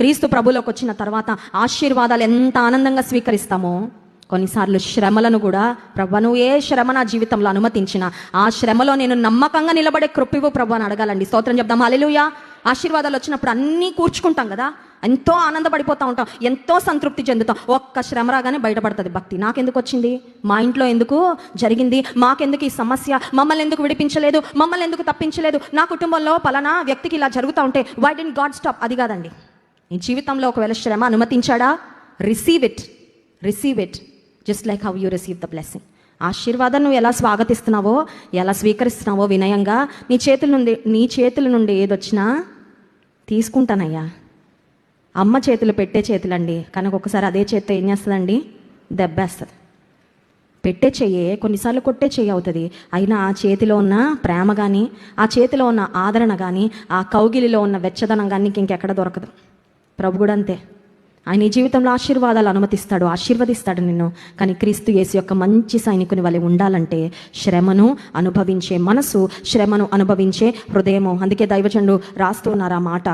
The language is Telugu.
క్రీస్తు ప్రభులోకి వచ్చిన తర్వాత ఆశీర్వాదాలు ఎంత ఆనందంగా స్వీకరిస్తామో, కొన్నిసార్లు శ్రమలను కూడా, ప్రభు నువ్వు ఏ శ్రమ నా జీవితంలో అనుమతించిన ఆ శ్రమలో నేను నమ్మకంగా నిలబడే కృపివు ప్రభు అని అడగాలండి. స్తోత్రం చెప్దాం. హల్లెలూయా. ఆశీర్వాదాలు వచ్చినప్పుడు అన్నీ కూర్చుకుంటాం కదా, ఎంతో ఆనందపడిపోతూ ఉంటాం, ఎంతో సంతృప్తి చెందుతాం. ఒక్క శ్రమ రాగానే బయటపడుతుంది భక్తి. నాకెందుకు వచ్చింది, మా ఇంట్లో ఎందుకు జరిగింది, మాకెందుకు ఈ సమస్య, మమ్మల్ని ఎందుకు విడిపించలేదు, మమ్మల్ని ఎందుకు తప్పించలేదు, నా కుటుంబంలో పలానా వ్యక్తికి ఇలా జరుగుతూ ఉంటే వై డిడ్ంట్ గాడ్ స్టాప్. అది కాదండి. నీ జీవితంలో ఒకవేళ శ్రమ అనుమతించాడా, receive it just like how you receive the blessing. ఆశీర్వాదం నువ్వు ఎలా స్వాగతిస్తున్నావో, ఎలా స్వీకరిస్తున్నావో వినయంగా, నీ చేతుల నుండి ఏదొచ్చినా తీసుకుంటానయ్యా. అమ్మ చేతులు పెట్టే చేతులండి, కనుక ఒకసారి అదే చేత్తో ఏం చేస్తుందండి, దెబ్బేస్తుంది. పెట్టే చెయ్యే కొన్నిసార్లు కొట్టే చెయ్యి అవుతుంది. అయినా ఆ చేతిలో ఉన్న ప్రేమ కానీ, ఆ చేతిలో ఉన్న ఆదరణ కానీ, ఆ కౌగిలిలో ఉన్న వెచ్చదనం కానీ నీకు ఇంకెక్కడ దొరకదు. ప్రభు కూడా అంతే. ఆయన ఈ జీవితంలో ఆశీర్వాదాలు అనుమతిస్తాడు, ఆశీర్వదిస్తాడు నిన్ను. కానీ క్రీస్తు యేసు యొక్క మంచి సైనికుని వలె ఉండాలంటే శ్రమను అనుభవించే మనసు, శ్రమను అనుభవించే హృదయము. అందుకే దైవజనుడు రాస్తూ ఉన్నారు ఆ మాట.